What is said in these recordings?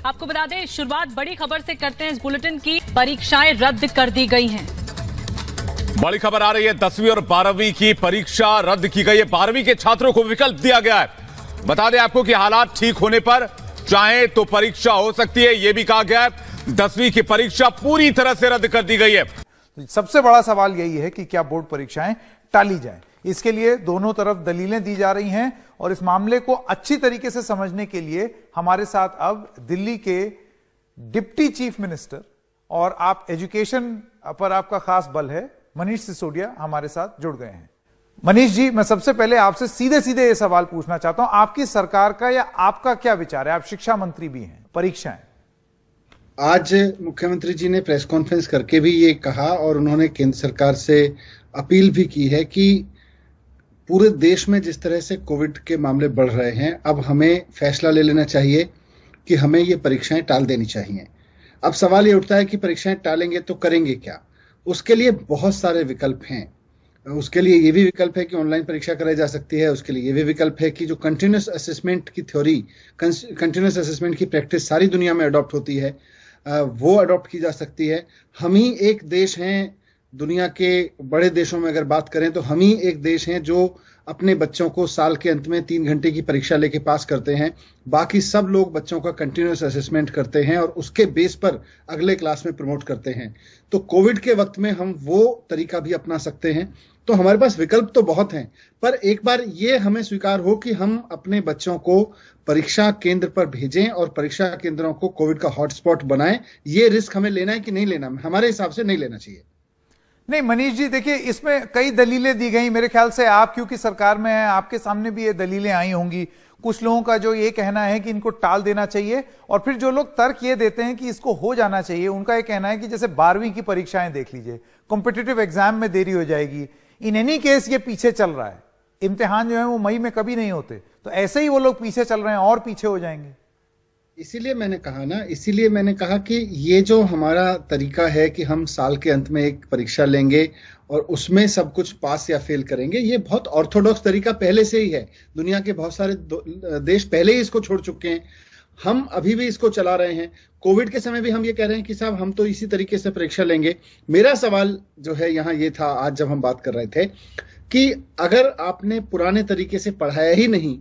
आपको बता दें, शुरुआत बड़ी खबर से करते हैं इस बुलेटिन की। परीक्षाएं रद्द कर दी गई हैं। बड़ी खबर आ रही है, 10वीं और 12वीं की परीक्षा रद्द की गई है। 12वीं के छात्रों को विकल्प दिया गया है। बता दें आपको कि हालात ठीक होने पर चाहे तो परीक्षा हो सकती है, यह भी कहा गया है। 10वीं की परीक्षा पूरी तरह से रद्द कर दी गई है। सबसे बड़ा सवाल यही है कि क्या बोर्ड परीक्षाएं टाली जाएं। इसके लिए दोनों तरफ दलीलें दी जा रही हैं और इस मामले को अच्छी तरीके से समझने के लिए हमारे साथ अब दिल्ली के डिप्टी चीफ मिनिस्टर और आप एजुकेशन पर आपका खास बल है, मनीष सिसोदिया हमारे साथ जुड़ गए हैं। मनीष जी, मैं सबसे पहले आपसे सीधे सीधे ये सवाल पूछना चाहता हूं, आपकी सरकार का या आपका क्या विचार है? आप शिक्षा मंत्री भी हैं, परीक्षाएं। आज मुख्यमंत्री जी ने प्रेस कॉन्फ्रेंस करके भी ये कहा और उन्होंने केंद्र सरकार से अपील भी की है कि पूरे देश में जिस तरह से कोविड के मामले बढ़ रहे हैं, अब हमें फैसला ले लेना चाहिए कि हमें ये परीक्षाएं टाल देनी चाहिए। अब सवाल ये उठता है कि परीक्षाएं टालेंगे तो करेंगे क्या? उसके लिए बहुत सारे विकल्प हैं। उसके लिए ये भी विकल्प है कि ऑनलाइन परीक्षा कराई जा सकती है। उसके लिए ये भी विकल्प है कि जो कंटिन्यूस असेसमेंट की थ्योरी, कंटिन्यूस असेसमेंट की प्रैक्टिस सारी दुनिया में अडॉप्ट होती है, वो अडॉप्ट की जा सकती है। हम ही एक देश हैं, दुनिया के बड़े देशों में अगर बात करें तो हम ही एक देश हैं जो अपने बच्चों को साल के अंत में 3 घंटे की परीक्षा लेके पास करते हैं। बाकी सब लोग बच्चों का कंटिन्यूस असेसमेंट करते हैं और उसके बेस पर अगले क्लास में प्रमोट करते हैं। तो कोविड के वक्त में हम वो तरीका भी अपना सकते हैं। तो हमारे पास विकल्प तो बहुत हैं, पर एक बार ये हमें स्वीकार हो कि हम अपने बच्चों को परीक्षा केंद्र पर भेजें और परीक्षा केंद्रों को कोविड का हॉटस्पॉट बनाएं। ये रिस्क हमें लेना है कि नहीं लेना? हमारे हिसाब से नहीं लेना चाहिए। नहीं मनीष जी, देखिए इसमें कई दलीलें दी गई। मेरे ख्याल से आप क्योंकि सरकार में हैं, आपके सामने भी ये दलीलें आई होंगी। कुछ लोगों का जो ये कहना है कि इनको टाल देना चाहिए, और फिर जो लोग तर्क ये देते हैं कि इसको हो जाना चाहिए, उनका ये कहना है कि जैसे 12वीं की परीक्षाएं देख लीजिए, कॉम्पिटिटिव एग्जाम में देरी हो जाएगी। इन एनी केस ये पीछे चल रहा है, इम्तिहान जो है वो मई में कभी नहीं होते, तो ऐसे ही वो लोग पीछे चल रहे हैं और पीछे हो जाएंगे। इसीलिए मैंने कहा कि ये जो हमारा तरीका है कि हम साल के अंत में एक परीक्षा लेंगे और उसमें सब कुछ पास या फेल करेंगे, ये बहुत ऑर्थोडॉक्स तरीका पहले से ही है। दुनिया के बहुत सारे देश पहले ही इसको छोड़ चुके हैं। हम अभी भी इसको चला रहे हैं। कोविड के समय भी हम ये कह रहे हैं कि साहब हम तो इसी तरीके से परीक्षा लेंगे। मेरा सवाल जो है यहाँ ये था, आज जब हम बात कर रहे थे, कि अगर आपने पुराने तरीके से पढ़ाया ही नहीं,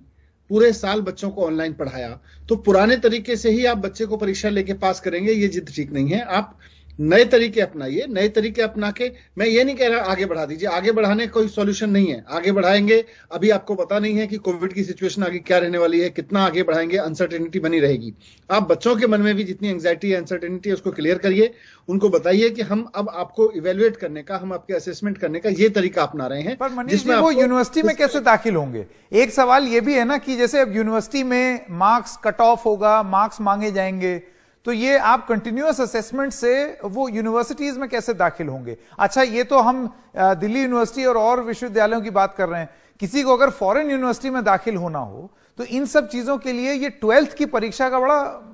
पूरे साल बच्चों को ऑनलाइन पढ़ाया, तो पुराने तरीके से ही आप बच्चे को परीक्षा लेके पास करेंगे, ये जिद ठीक नहीं है। आप नए तरीके अपनाइए। नए तरीके अपना के, मैं ये नहीं कह रहा आगे बढ़ा दीजिए, आगे बढ़ाने का कोई सॉल्यूशन नहीं है। आगे बढ़ाएंगे, अभी आपको पता नहीं है कि कोविड की सिचुएशन आगे क्या रहने वाली है, कितना आगे बढ़ाएंगे, अनसर्टेनिटी बनी रहेगी। आप बच्चों के मन में भी जितनी एंग्जाइटी है, अनसर्टेनिटी है, उसको क्लियर करिए। उनको बताइए कि हम अब आपको इवेल्युएट करने का, हम आपके असेसमेंट करने का ये तरीका अपना रहे हैं। पर मनीष जी, वो यूनिवर्सिटी में कैसे दाखिल होंगे? एक सवाल ये भी है ना कि जैसे अब यूनिवर्सिटी में मार्क्स कट ऑफ होगा, मार्क्स मांगे जाएंगे, तो ये आप कंटिन्यूअस असेसमेंट से वो यूनिवर्सिटीज में कैसे दाखिल होंगे? अच्छा, ये तो हम दिल्ली यूनिवर्सिटी और विश्वविद्यालयों की बात कर रहे हैं। किसी को अगर फॉरेन यूनिवर्सिटी में दाखिल होना हो तो इन सब चीजों के लिए ये 12th की परीक्षा का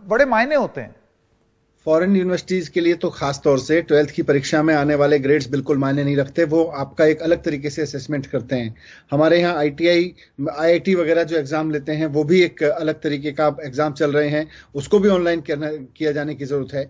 बड़े मायने होते हैं। फॉरेन यूनिवर्सिटीज के लिए तो खास तौर से 12th की परीक्षा में आने वाले ग्रेड्स बिल्कुल मायने नहीं रखते। वो आपका एक अलग तरीके से असेसमेंट करते हैं। हमारे यहाँ IIT वगैरह जो एग्जाम लेते हैं, वो भी एक अलग तरीके का एग्जाम चल रहे हैं, उसको भी ऑनलाइन किया जाने की जरूरत है।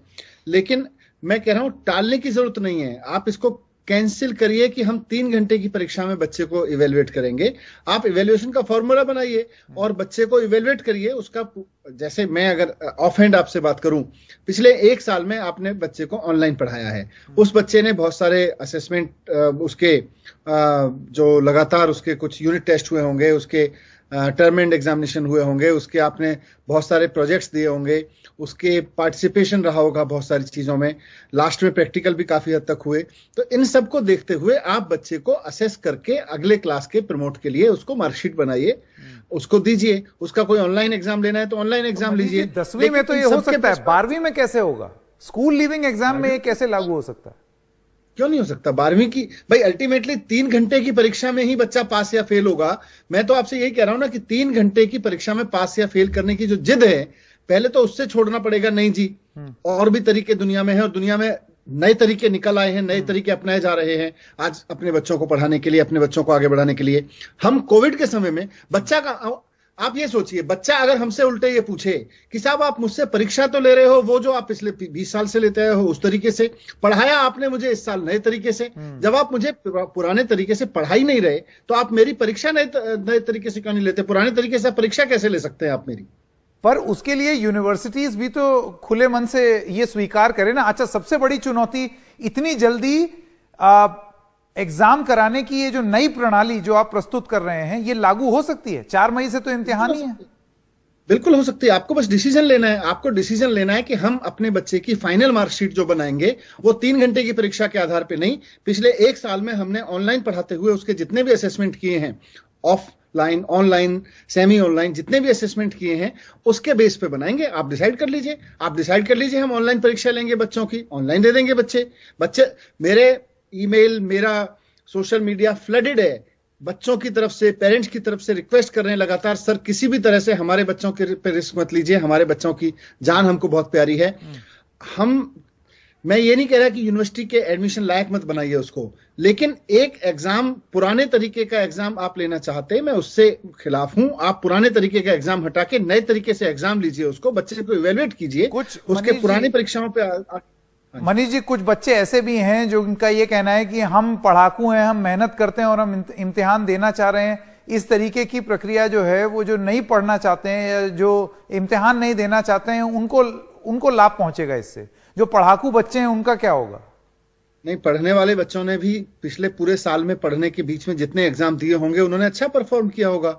लेकिन मैं कह रहा हूँ टालने की जरूरत नहीं है। आप इसको कैंसिल करिए कि हम 3 घंटे की परीक्षा में बच्चे को इवेल्युएट करेंगे। आप इवेल्युएशन का फॉर्मूला बनाइए और बच्चे को इवेल्युएट करिए। उसका, जैसे मैं अगर ऑफ हैंड आपसे बात करूं, पिछले 1 साल में आपने बच्चे को ऑनलाइन पढ़ाया है, उस बच्चे ने बहुत सारे असेसमेंट, उसके जो लगातार उसके कुछ यूनिट टेस्ट हुए होंगे, उसके टर्म एंड एग्जामिनेशन हुए होंगे, उसके आपने बहुत सारे प्रोजेक्ट्स दिए होंगे, उसके पार्टिसिपेशन रहा होगा बहुत सारी चीजों में, लास्ट में प्रैक्टिकल भी काफी हद तक हुए। तो इन सब को देखते हुए आप बच्चे को असेस करके अगले क्लास के प्रमोट के लिए उसको मार्कशीट बनाइए, उसको दीजिए। उसका कोई ऑनलाइन एग्जाम लेना है तो ऑनलाइन एग्जाम लीजिए। 10वीं में तो ये हो सकता है, 12वीं में कैसे होगा? स्कूल लिविंग एग्जाम में ये कैसे लागू हो सकता है? क्यों नहीं हो सकता? 12वीं की भाई अल्टीमेटली 3 घंटे की परीक्षा में ही बच्चा पास या फेल होगा। मैं तो आपसे यही कह रहा हूं ना कि 3 घंटे की परीक्षा में पास या फेल करने की जो जिद है, पहले तो उससे छोड़ना पड़ेगा। नहीं जी, और भी तरीके दुनिया में है, और दुनिया में नए तरीके निकल आए हैं, नए तरीके अपनाए जा रहे हैं आज अपने बच्चों को पढ़ाने के लिए, अपने बच्चों को आगे बढ़ाने के लिए। हम कोविड के समय में बच्चा का, आप ये सोचिए, बच्चा अगर हमसे उल्टे ये पूछे कि साहब आप मुझसे परीक्षा तो ले रहे हो वो जो आप पिछले 20 साल से लेते आए हो उस तरीके से, पढ़ाया आपने मुझे इस साल नए तरीके से, जब आप मुझे पुराने तरीके से पढ़ा ही नहीं रहे तो आप मेरी परीक्षा नए तरीके से क्यों नहीं लेते? पुराने तरीके से परीक्षा कैसे ले सकते हैं आप मेरी? पर उसके लिए यूनिवर्सिटीज भी तो खुले मन से ये स्वीकार करें ना। अच्छा, सबसे बड़ी चुनौती इतनी जल्दी एग्जाम कराने की ये जो नई प्रणाली जो आप प्रस्तुत कर रहे हैं ये लागू हो सकती है? 4 मई से तो इम्तिहान ही है। बिल्कुल हो सकती है। आपको बस डिसीजन लेना है। आपको डिसीजन लेना है कि हम अपने बच्चे की फाइनल मार्कशीट जो बनाएंगे वो 3 घंटे की परीक्षा के आधार पे नहीं, पिछले 1 साल में हमने ऑनलाइन पढ़ाते हुए उसके जितने भी असेसमेंट किए हैं, ऑफलाइन, ऑनलाइन, सेमी ऑनलाइन, जितने भी असेसमेंट किए हैं उसके बेस पे बनाएंगे। आप डिसाइड कर लीजिए, हम ऑनलाइन परीक्षा लेंगे बच्चों की, ऑनलाइन दे देंगे बच्चे। मेरे ईमेल, मेरा सोशल मीडिया फ्लडेड है बच्चों की तरफ से, पेरेंट्स की तरफ से रिक्वेस्ट कर रहे हैं लगातार, सर किसी भी तरह से हमारे बच्चों के पे रिस्क मत लीजिए, हमारे बच्चों की जान हमको बहुत प्यारी है। मैं ये नहीं कह रहा कि यूनिवर्सिटी के एडमिशन लायक मत बनाइए उसको, लेकिन एक एग्जाम, पुराने तरीके का एग्जाम आप लेना चाहते हैं, मैं उससे खिलाफ हूं। आप पुराने तरीके का एग्जाम हटा के नए तरीके से एग्जाम लीजिए, उसको बच्चे को इवेल्युएट कीजिए, उसके पुरानी परीक्षाओं पे। मनीष जी, कुछ बच्चे ऐसे भी हैं जो उनका ये कहना है कि हम पढ़ाकू हैं, हम मेहनत करते हैं और हम इम्तिहान देना चाह रहे हैं। इस तरीके की प्रक्रिया जो है वो जो नहीं पढ़ना चाहते हैं या जो इम्तिहान नहीं देना चाहते हैं उनको लाभ पहुंचेगा इससे। जो पढ़ाकू बच्चे हैं उनका क्या होगा? नहीं, पढ़ने वाले बच्चों ने भी पिछले पूरे साल में पढ़ने के बीच में जितने एग्जाम दिए होंगे उन्होंने अच्छा परफॉर्म किया होगा,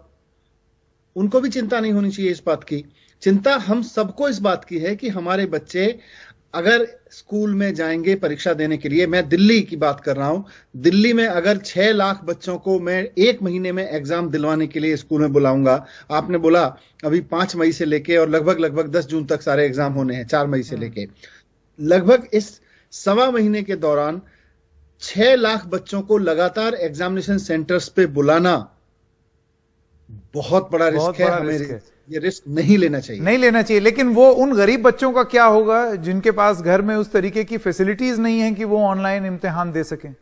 उनको भी चिंता नहीं होनी चाहिए इस बात की। चिंता हम सबको इस बात की है कि हमारे बच्चे अगर स्कूल में जाएंगे परीक्षा देने के लिए, मैं दिल्ली की बात कर रहा हूं, दिल्ली में अगर 6 लाख बच्चों को मैं 1 महीने में एग्जाम दिलवाने के लिए स्कूल में बुलाऊंगा, आपने बोला अभी 5 मई से लेके और लगभग 10 जून तक सारे एग्जाम होने हैं, 4 मई से लेके लगभग इस 1.25 महीने के दौरान 6 लाख बच्चों को लगातार एग्जामिनेशन सेंटर्स पे बुलाना बहुत बड़ा रिस्क है। हमें ये रिस्क नहीं लेना चाहिए। लेकिन वो उन गरीब बच्चों का क्या होगा जिनके पास घर में उस तरीके की फैसिलिटीज नहीं है कि वो ऑनलाइन इम्तिहान दे सकें?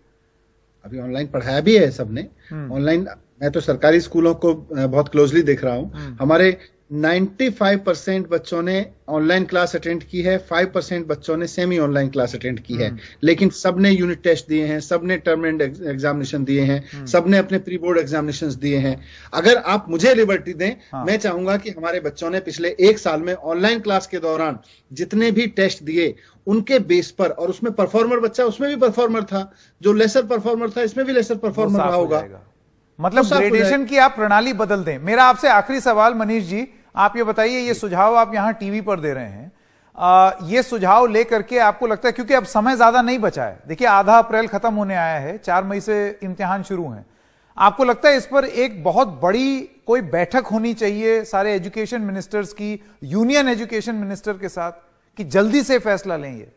अभी ऑनलाइन पढ़ाया भी है सबने ऑनलाइन। मैं तो सरकारी स्कूलों को बहुत क्लोजली देख रहा हूं। हमारे 95% बच्चों ने ऑनलाइन क्लास अटेंड की है, 5% बच्चों ने सेमी ऑनलाइन क्लास अटेंड की है, लेकिन सबने यूनिट टेस्ट दिए हैं, सबने टर्म एंड एग्जामिनेशन दिए हैं, सबने अपने प्री बोर्ड एग्जामिनेशंस दिए हैं। अगर आप मुझे लिबर्टी दें, मैं चाहूंगा कि हमारे बच्चों ने पिछले 1 साल में ऑनलाइन क्लास के दौरान जितने भी टेस्ट दिए उनके बेस पर, और उसमें परफॉर्मर बच्चा उसमें भी परफॉर्मर था, जो लेसर परफॉर्मर था इसमें भी लेसर परफॉर्मर रहा होगा। मतलब ग्रेडेशन की आप प्रणाली बदल दें। मेरा आपसे आखिरी सवाल मनीष जी, आप ये बताइए, ये सुझाव आप यहां टीवी पर दे रहे हैं, ये सुझाव लेकर के आपको लगता है, क्योंकि अब समय ज्यादा नहीं बचा है, देखिए आधा अप्रैल खत्म होने आया है, 4 मई से इम्तिहान शुरू हैं, आपको लगता है इस पर एक बहुत बड़ी कोई बैठक होनी चाहिए सारे एजुकेशन मिनिस्टर्स की, यूनियन एजुकेशन मिनिस्टर के साथ, कि जल्दी से फैसला लें? ये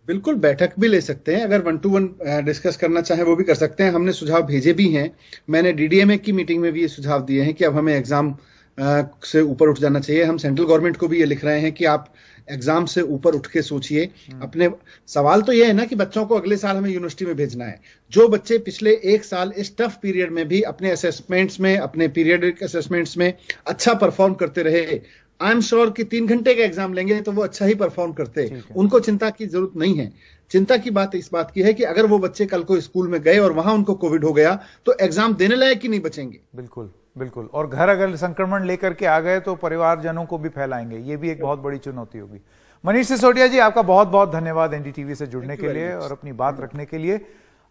बिल्कुल बैठक भी ले सकते हैं, अगर 1 to 1 डिस्कस करना चाहें वो भी कर सकते हैं। हमने सुझाव भेजे भी हैं, मैंने डीडीएमए की मीटिंग में भी ये सुझाव दिए हैं कि अब हमें एग्जाम से ऊपर उठ जाना चाहिए। हम सेंट्रल गवर्नमेंट को भी ये लिख रहे हैं कि आप एग्जाम से ऊपर उठ के सोचिए। अपने सवाल तो ये है ना कि बच्चों को अगले साल हमें यूनिवर्सिटी में भेजना है। जो बच्चे पिछले 1 साल इस टफ पीरियड में भी अपने असेसमेंट्स में, अपने पीरियडिक असेसमेंट्स में अच्छा परफॉर्म करते रहे, आई एम श्योर कि 3 घंटे का एग्जाम लेंगे तो वो अच्छा ही परफॉर्म करते, उनको चिंता की जरूरत नहीं है। चिंता की बात इस बात की है कि अगर वो बच्चे कल को स्कूल में गए और वहां उनको कोविड हो गया तो एग्जाम देने लायक ही नहीं बचेंगे। बिल्कुल बिल्कुल, और घर अगर संक्रमण लेकर के आ गए तो परिवारजनों को भी फैलाएंगे, ये भी एक बहुत बड़ी चुनौती होगी। मनीष सिसोदिया जी, आपका बहुत बहुत धन्यवाद एनडीटीवी से जुड़ने के लिए और अपनी बात रखने के लिए।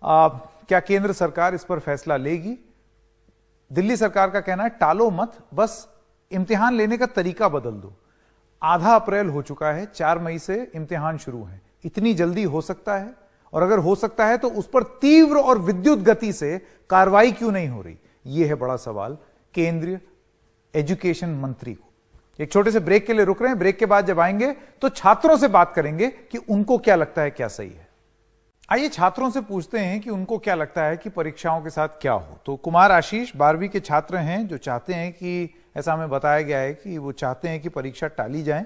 क्या केंद्र सरकार इस पर फैसला लेगी? दिल्ली सरकार का कहना है टालो मत, बस इम्तिहान लेने का तरीका बदल दो। आधा अप्रैल हो चुका है, 4 मई से इम्तिहान शुरू है, इतनी जल्दी हो सकता है? और अगर हो सकता है तो उस पर तीव्र और विद्युत गति से कार्रवाई क्यों नहीं हो रही? यह है बड़ा सवाल केंद्रीय एजुकेशन मंत्री को। एक छोटे से ब्रेक के लिए रुक रहे हैं, ब्रेक के बाद जब आएंगे तो छात्रों से बात करेंगे कि उनको क्या लगता है क्या सही है। आइए छात्रों से पूछते हैं कि उनको क्या लगता है कि परीक्षाओं के साथ क्या हो। तो कुमार आशीष 12वीं के छात्र हैं जो चाहते हैं कि, ऐसा हमें बताया गया है कि वो चाहते हैं कि परीक्षा टाली जाए,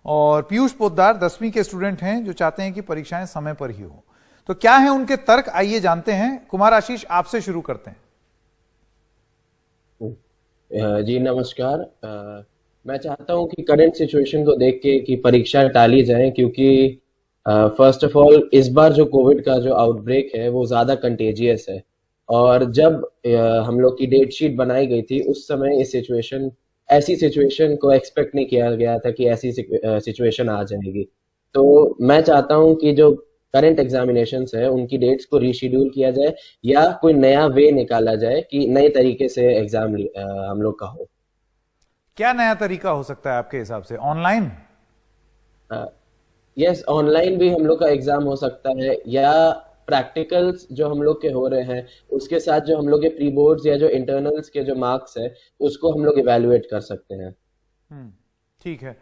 और पीयूष पोद्दार 10वीं के स्टूडेंट हैं जो चाहते हैं कि परीक्षाएं समय पर ही हो। तो क्या है उनके तर्क, आइए जानते हैं। कुमार आशीष, आपसे शुरू करते हैं। जी नमस्कार। मैं चाहता हूं कि करंट सिचुएशन को देख के कि परीक्षा टाली जाए, क्योंकि फर्स्ट ऑफ ऑल इस बार जो कोविड का जो आउटब्रेक है वो ज़्यादा कंटेजियस है। और जब हम लोग की डेट शीट बनाई गई थी उस समय ऐसी सिचुएशन को एक्सपेक्ट नहीं किया गया था कि ऐसी सिचुएशन आ जाएगी। तो मैं चाहता हूं कि जो करंट एग्जामिनेशंस है उनकी डेट्स को रीशेड्यूल किया जाए या कोई नया वे निकाला जाए कि नए तरीके से एग्जाम हम लोग का हो। क्या नया तरीका हो सकता है आपके हिसाब से? ऑनलाइन? यस, ऑनलाइन भी हम लोग का एग्जाम हो सकता है, या प्रैक्टिकल्स जो हम लोग के हो रहे हैं उसके साथ जो हम लोग के प्री बोर्ड्स या जो इंटरनल्स के जो मार्क्स है उसको हम लोग इवैल्यूएट कर सकते हैं। ठीक है।